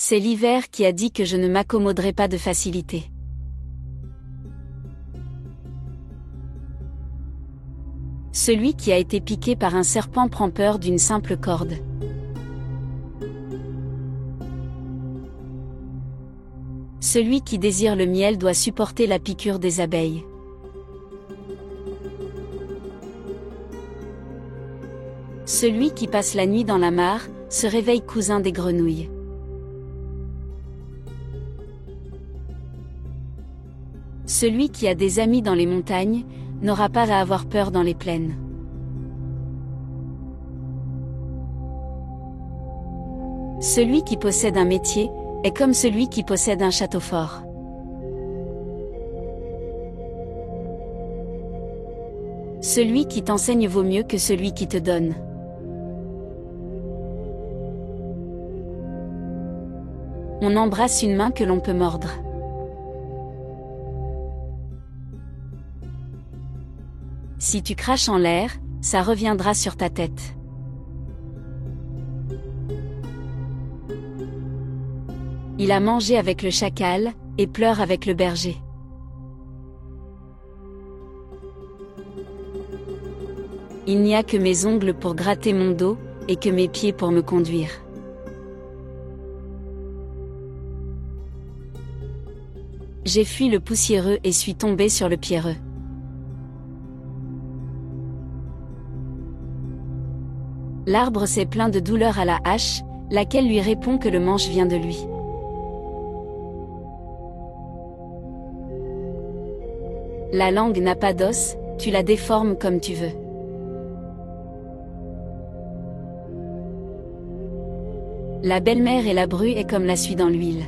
C'est l'hiver qui a dit que je ne m'accommoderai pas de facilité. Celui qui a été piqué par un serpent prend peur d'une simple corde. Celui qui désire le miel doit supporter la piqûre des abeilles. Celui qui passe la nuit dans la mare, se réveille cousin des grenouilles. Celui qui a des amis dans les montagnes, n'aura pas à avoir peur dans les plaines. Celui qui possède un métier, est comme celui qui possède un château fort. Celui qui t'enseigne vaut mieux que celui qui te donne. On embrasse une main que l'on peut mordre. Si tu craches en l'air, ça reviendra sur ta tête. Il a mangé avec le chacal, et pleure avec le berger. Il n'y a que mes ongles pour gratter mon dos, et que mes pieds pour me conduire. J'ai fui le poussiéreux et suis tombé sur le pierreux. L'arbre s'est plaint de douleur à la hache, laquelle lui répond que le manche vient de lui. La langue n'a pas d'os, tu la déformes comme tu veux. La belle-mère et la bru est comme la suie dans l'huile.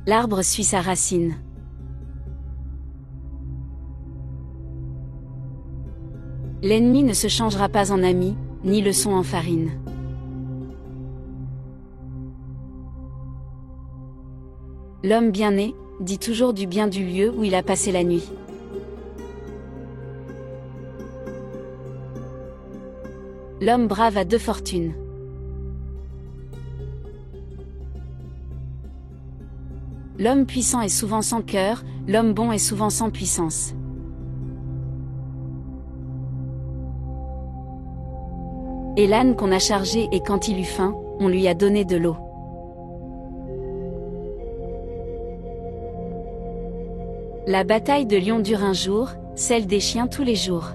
L'arbre suit sa racine. L'ennemi ne se changera pas en ami, ni le son en farine. L'homme bien né, dit toujours du bien du lieu où il a passé la nuit. L'homme brave a deux fortunes. L'homme puissant est souvent sans cœur, l'homme bon est souvent sans puissance. Et l'âne qu'on a chargé et quand il eut faim, on lui a donné de l'eau. La bataille de lion dure un jour, celle des chiens tous les jours.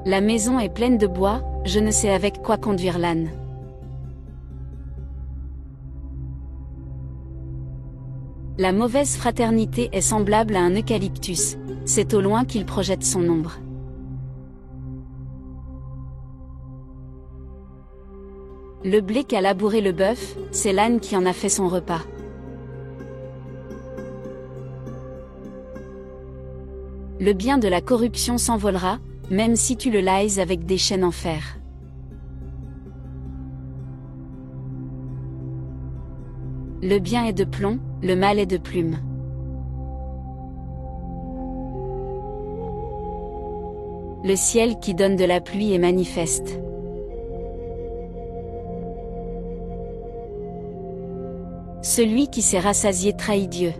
La maison est pleine de bois, je ne sais avec quoi conduire l'âne. La mauvaise fraternité est semblable à un eucalyptus, c'est au loin qu'il projette son ombre. Le blé qu'a labouré le bœuf, c'est l'âne qui en a fait son repas. Le bien de la corruption s'envolera, même si tu le lailles avec des chaînes en fer. Le bien est de plomb, le mal est de plume. Le ciel qui donne de la pluie est manifeste. Celui qui s'est rassasié trahit Dieu.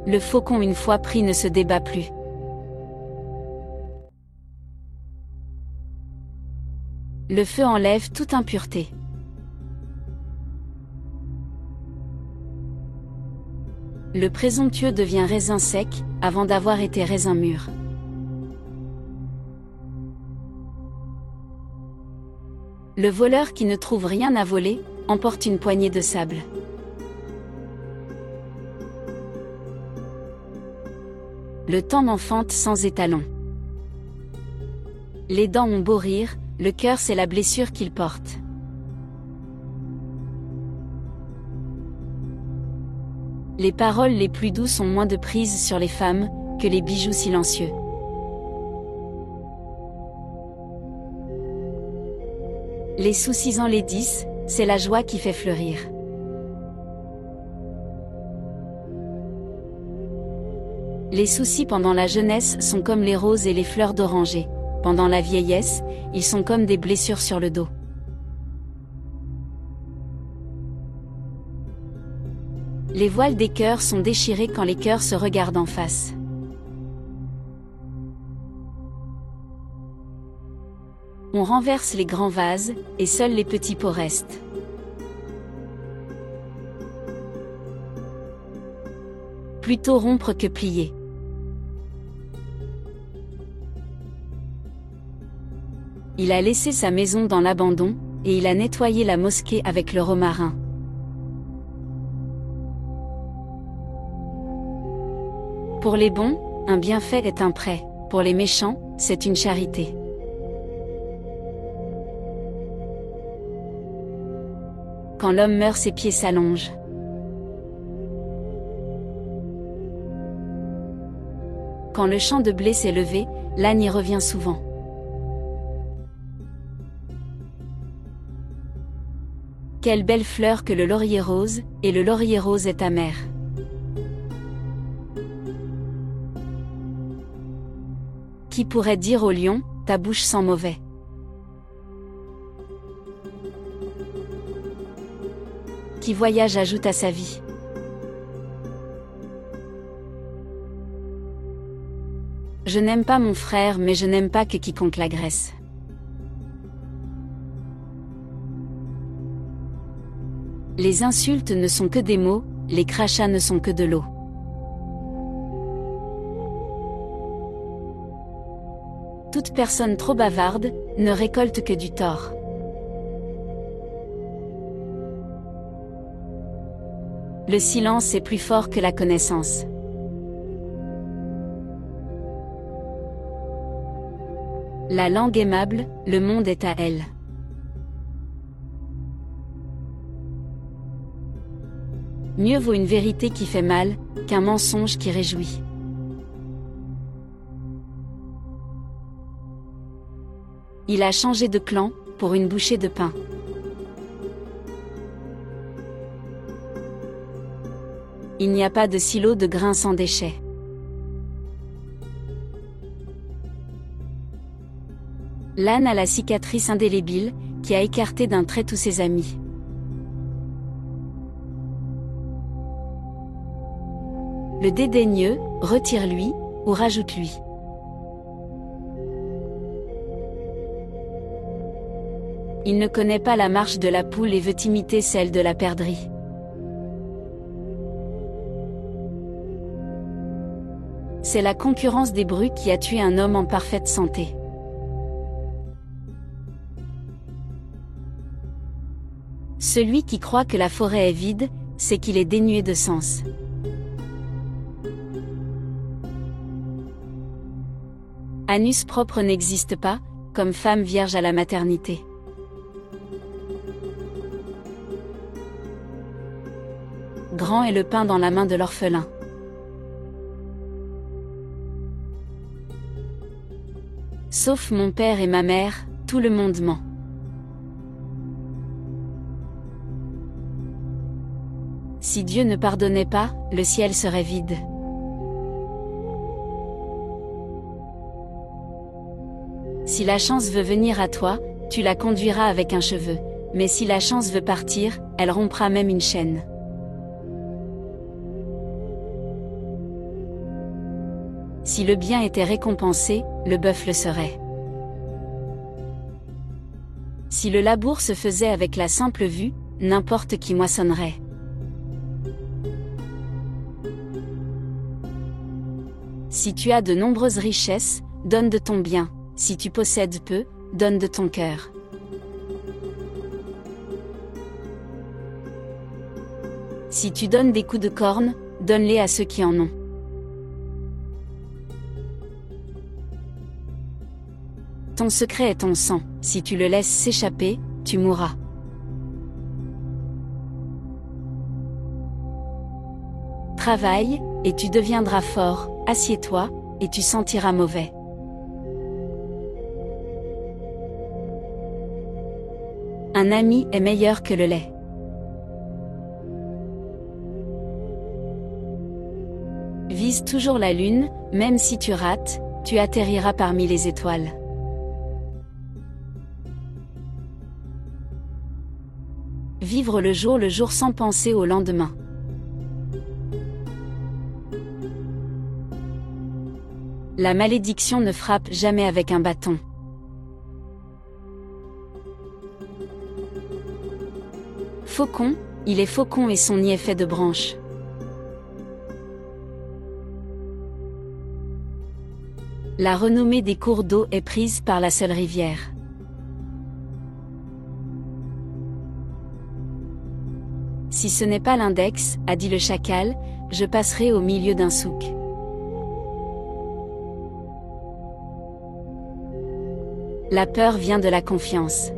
Le faucon une fois pris ne se débat plus. Le feu enlève toute impureté. Le présomptueux devient raisin sec, avant d'avoir été raisin mûr. Le voleur qui ne trouve rien à voler, emporte une poignée de sable. Le temps m'enfante sans étalon. Les dents ont beau rire, le cœur c'est la blessure qu'il porte. Les paroles les plus douces ont moins de prise sur les femmes, que les bijoux silencieux. Les soucis enlaidissent, c'est la joie qui fait fleurir. Les soucis pendant la jeunesse sont comme les roses et les fleurs d'oranger. Pendant la vieillesse, ils sont comme des blessures sur le dos. Les voiles des cœurs sont déchirés quand les cœurs se regardent en face. On renverse les grands vases, et seuls les petits pots restent. Plutôt rompre que plier. Il a laissé sa maison dans l'abandon, et il a nettoyé la mosquée avec le romarin. Pour les bons, un bienfait est un prêt, pour les méchants, c'est une charité. Quand l'homme meurt, ses pieds s'allongent. Quand le champ de blé s'est levé, l'âne y revient souvent. Quelle belle fleur que le laurier rose, et le laurier rose est amer. Qui pourrait dire au lion, ta bouche sent mauvais? Qui voyage ajoute à sa vie. Je n'aime pas mon frère, mais je n'aime pas que quiconque l'agresse. Les insultes ne sont que des mots, les crachats ne sont que de l'eau. Toute personne trop bavarde ne récolte que du tort. Le silence est plus fort que la connaissance. La langue aimable, le monde est à elle. Mieux vaut une vérité qui fait mal, qu'un mensonge qui réjouit. Il a changé de clan, pour une bouchée de pain. Il n'y a pas de silo de grains sans déchets. L'âne a la cicatrice indélébile, qui a écarté d'un trait tous ses amis. Le dédaigneux, retire-lui, ou rajoute-lui. Il ne connaît pas la marche de la poule et veut imiter celle de la perdrix. C'est la concurrence des bruits qui a tué un homme en parfaite santé. Celui qui croit que la forêt est vide, c'est qu'il est dénué de sens. Anus propre n'existe pas, comme femme vierge à la maternité. Grand est le pain dans la main de l'orphelin. Sauf mon père et ma mère, tout le monde ment. Si Dieu ne pardonnait pas, le ciel serait vide. Si la chance veut venir à toi, tu la conduiras avec un cheveu, mais si la chance veut partir, elle rompra même une chaîne. Si le bien était récompensé, le bœuf le serait. Si le labour se faisait avec la simple vue, n'importe qui moissonnerait. Si tu as de nombreuses richesses, donne de ton bien, si tu possèdes peu, donne de ton cœur. Si tu donnes des coups de corne, donne-les à ceux qui en ont. Ton secret est ton sang, si tu le laisses s'échapper, tu mourras. Travaille, et tu deviendras fort, assieds-toi, et tu sentiras mauvais. Un ami est meilleur que le lait. Vise toujours la lune, même si tu rates, tu atterriras parmi les étoiles. Vivre le jour sans penser au lendemain. La malédiction ne frappe jamais avec un bâton. Faucon, il est faucon et son nid est fait de branches. La renommée des cours d'eau est prise par la seule rivière. Si ce n'est pas l'index, a dit le chacal, je passerai au milieu d'un souk. La peur vient de la confiance.